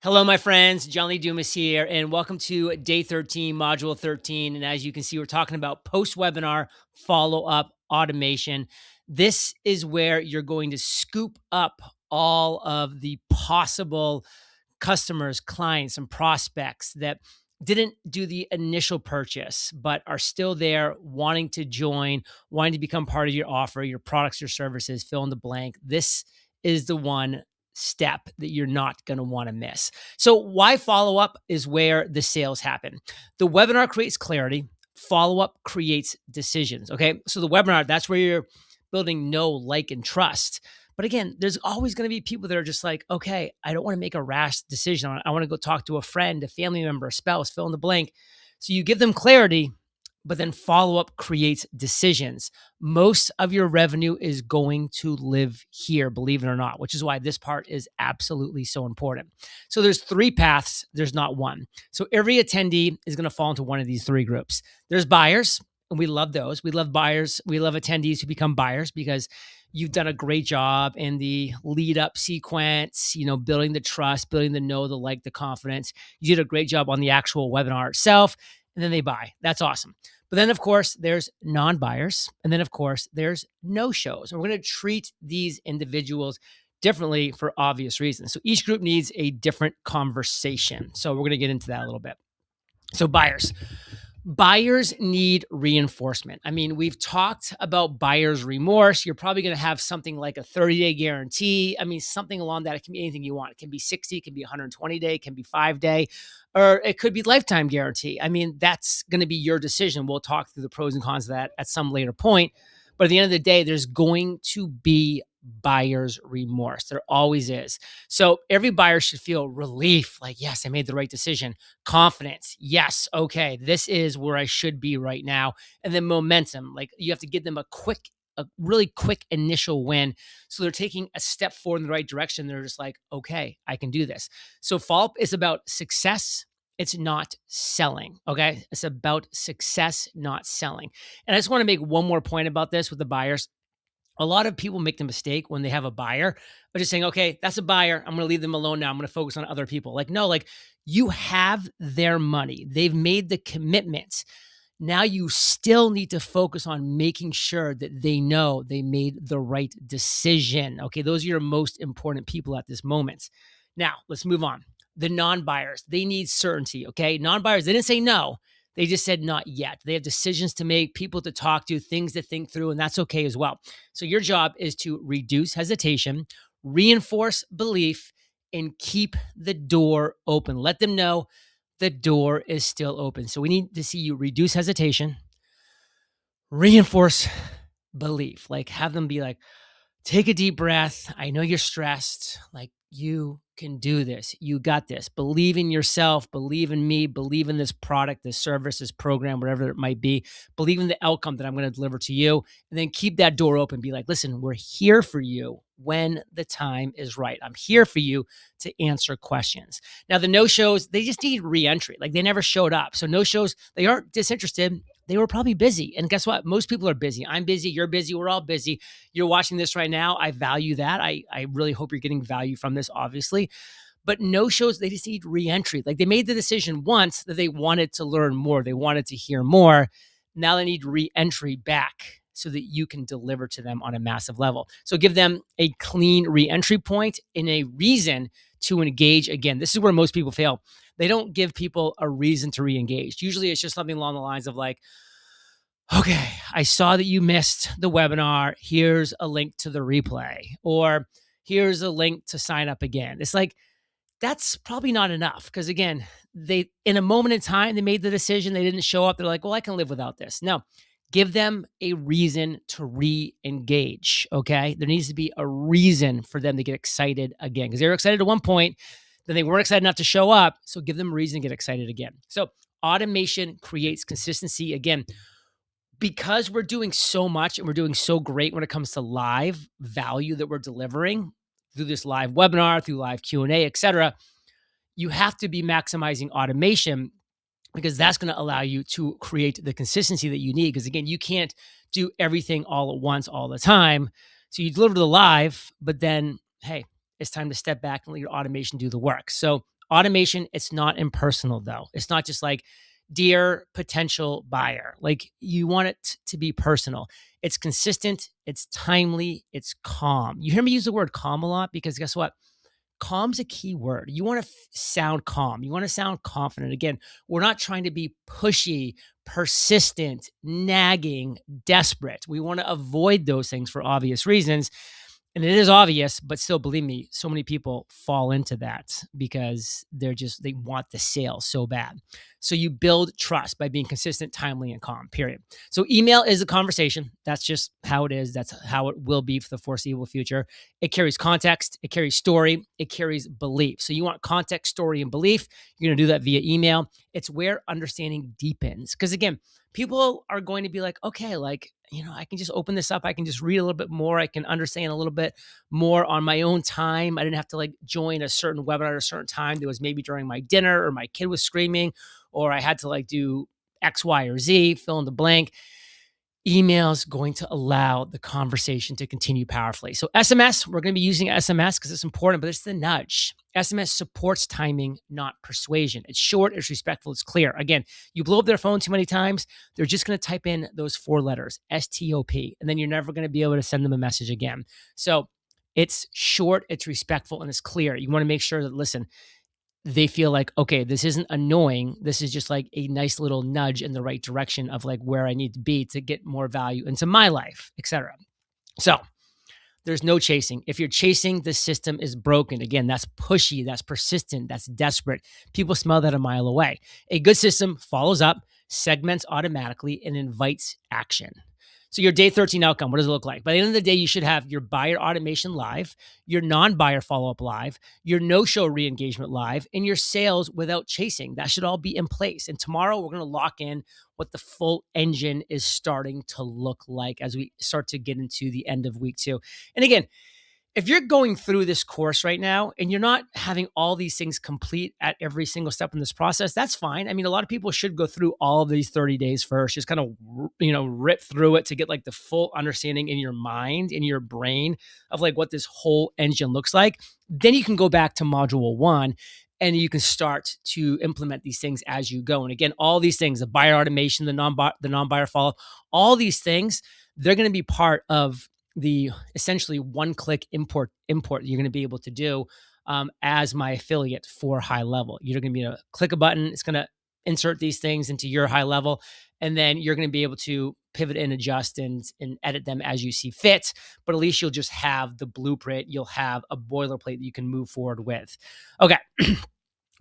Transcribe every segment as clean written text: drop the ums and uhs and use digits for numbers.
Hello, my friends. John Lee Dumas here, and welcome to day 13, module 13. And as you can see, we're talking about post webinar follow up automation. This is where you're going to scoop up all of the possible customers, clients, and prospects that didn't do the initial purchase, but are still there wanting to join, wanting to become part of your offer, your products, your services, fill in the blank. This is the one step that you're not going to want to miss. So, why follow up is where the sales happen. The webinar creates clarity, follow up creates decisions. Okay. So, the webinar, that's where you're building know, like, and trust. But again, there's always going to be people that are just like, okay, I don't want to make a rash decision. I want to go talk to a friend, a family member, a spouse, fill in the blank. So you give them clarity, but then follow up creates decisions. Most of your revenue is going to live here, believe it or not, which is why this part is absolutely so important. So there's three paths, there's not one. So every attendee is going to fall into one of these three groups. There's buyers, and we love those. We love buyers. We love attendees who become buyers because you've done a great job in the lead up sequence, building the trust, building the know, the like, the confidence. You did a great job on the actual webinar itself, and then they buy. That's awesome. But then, of course, there's non-buyers. And then, of course, there's no-shows. And we're going to treat these individuals differently for obvious reasons. So each group needs a different conversation. So we're going to get into that a little bit. So Buyers need reinforcement. I mean, we've talked about buyer's remorse. You're probably going to have something like a 30-day guarantee. I mean, something along that. It can be anything you want. It can be 60, it can be 120-day, it can be 5-day, or it could be lifetime guarantee. I mean, that's going to be your decision. We'll talk through the pros and cons of that at some later point. But at the end of the day, there's going to be buyer's remorse. There always is. So every buyer should feel relief, like, yes, I made the right decision. Confidence, yes, okay, this is where I should be right now. And then momentum, like you have to give them a really quick initial win. So they're taking a step forward in the right direction. They're just like, okay, I can do this. So follow-up is about success. It's not selling. Okay. It's about success, not selling. And I just want to make one more point about this with the buyers. A lot of people make the mistake when they have a buyer of just saying, okay, that's a buyer. I'm going to leave them alone now. I'm going to focus on other people. Like, no, like you have their money. They've made the commitments. Now you still need to focus on making sure that they know they made the right decision. Okay. Those are your most important people at this moment. Now let's move on. The non-buyers, they need certainty. Okay. Non-buyers, they didn't say no. They just said not yet. They have decisions to make, people to talk to, things to think through, and that's okay as well. So your job is to reduce hesitation, reinforce belief, and keep the door open. Let them know the door is still open. So we need to see you reduce hesitation, reinforce belief. Like have them be like, take a deep breath. I know you're stressed. Like you can do this. You got this. Believe in yourself. Believe in me. Believe in this product, this service, this program, whatever it might be. Believe in the outcome that I'm going to deliver to you. And then keep that door open. Be like, listen, we're here for you when the time is right. I'm here for you to answer questions. Now, the no-shows, they just need re-entry. Like they never showed up. So no-shows, they aren't disinterested. They were probably busy. And guess what? Most people are busy. I'm busy. You're busy. We're all busy. You're watching this right now. I value that. I really hope you're getting value from this, obviously. But no-shows, they just need re-entry. Like they made the decision once that they wanted to learn more. They wanted to hear more. Now they need re-entry back so that you can deliver to them on a massive level. So give them a clean re-entry point and a reason to engage again. This is where most people fail. They don't give people a reason to re-engage. Usually it's just something along the lines of like, okay, I saw that you missed the webinar. Here's a link to the replay, or here's a link to sign up again. It's like, that's probably not enough because again, they in a moment in time, they made the decision, they didn't show up. They're like, well, I can live without this. No, give them a reason to re-engage, okay? There needs to be a reason for them to get excited again because they were excited at one point, then they weren't excited enough to show up, so give them a reason to get excited again. So automation creates consistency. Again, because we're doing so much and we're doing so great when it comes to live value that we're delivering through this live webinar, through live Q&A, et cetera, you have to be maximizing automation because that's going to allow you to create the consistency that you need. Because again, you can't do everything all at once, all the time. So you deliver the live, but then, hey, it's time to step back and let your automation do the work. So Automation, it's not impersonal though. It's not just like, dear potential buyer. Like you want it to be personal. It's consistent, it's timely, it's calm. You hear me use the word calm a lot because guess what? Calm's a key word. You want to sound calm. You want to sound confident. Again, we're not trying to be pushy, persistent, nagging, desperate. We want to avoid those things for obvious reasons. And it is obvious, but still, believe me, so many people fall into that because they want the sale so bad. So you build trust by being consistent, timely, and calm, period. So email is a conversation. That's just how it is. That's how it will be for the foreseeable future. It carries context, it carries story, it carries belief. So you want context, story, and belief. You're going to do that via email. It's where understanding deepens. Because again, people are going to be like, okay, like, I can just open this up. I can just read a little bit more. I can understand a little bit more on my own time. I didn't have to like join a certain webinar at a certain time. That was maybe during my dinner or my kid was screaming, or I had to like do X, Y, or Z, fill in the blank. Email is going to allow the conversation to continue powerfully. So SMS, we're going to be using SMS because it's important, but it's the nudge. SMS supports timing, not persuasion. It's short, it's respectful, it's clear. Again, you blow up their phone too many times, they're just going to type in those 4 letters, STOP, and then you're never going to be able to send them a message again. So it's short, it's respectful, and it's clear. You want to make sure that, listen, they feel like, okay, this isn't annoying. This is just like a nice little nudge in the right direction of like where I need to be to get more value into my life, etc. So there's no chasing. If you're chasing, the system is broken. Again, that's pushy, that's persistent, that's desperate. People smell that a mile away. A good system follows up, segments automatically, and invites action. So your day 13 outcome, what does it look like? By the end of the day, you should have your buyer automation live, your non-buyer follow-up live, your no-show re-engagement live, and your sales without chasing. That should all be in place. And tomorrow, we're going to lock in what the full engine is starting to look like as we start to get into the end of week 2. And again, if you're going through this course right now and you're not having all these things complete at every single step in this process, that's fine. I mean, a lot of people should go through all of these 30 days first, just kind of, rip through it to get like the full understanding in your mind, in your brain of like what this whole engine looks like. Then you can go back to module 1 and you can start to implement these things as you go. And again, all these things, the buyer automation, the non-buyer follow, all these things, they're going to be part of the essentially one-click import you're going to be able to do as my affiliate for HighLevel. You're going to be able to click a button. It's going to insert these things into your HighLevel, and then you're going to be able to pivot and adjust and edit them as you see fit. But at least you'll just have the blueprint. You'll have a boilerplate that you can move forward with. Okay.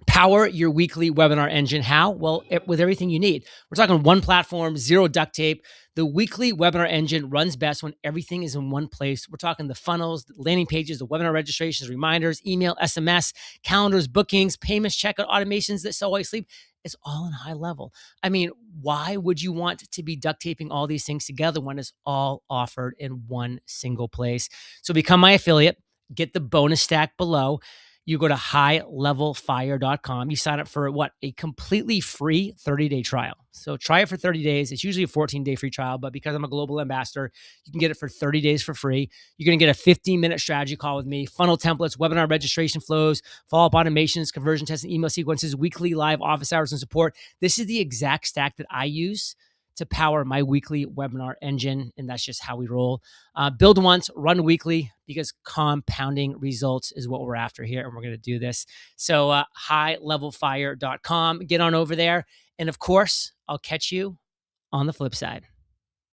Power your weekly webinar engine. How? Well, with everything you need. We're talking one platform, zero duct tape. The weekly webinar engine runs best when everything is in one place. We're talking the funnels, the landing pages, the webinar registrations, reminders, email, SMS, calendars, bookings, payments, checkout, automations that sell while you sleep. It's all in HighLevel. I mean, why would you want to be duct taping all these things together when it's all offered in one single place? So become my affiliate. Get the bonus stack below. You go to highlevelfire.com. You sign up for a completely free 30-day trial. So try it for 30 days. It's usually a 14-day free trial, but because I'm a global ambassador, you can get it for 30 days for free. You're going to get a 15-minute strategy call with me, funnel templates, webinar registration flows, follow-up automations, conversion tests, and email sequences, weekly live office hours and support. This is the exact stack that I use to power my weekly webinar engine, and that's just how we roll. Build once, run weekly, because compounding results is what we're after here, and we're going to do this. So highlevelfire.com, get on over there, and of course, I'll catch you on the flip side.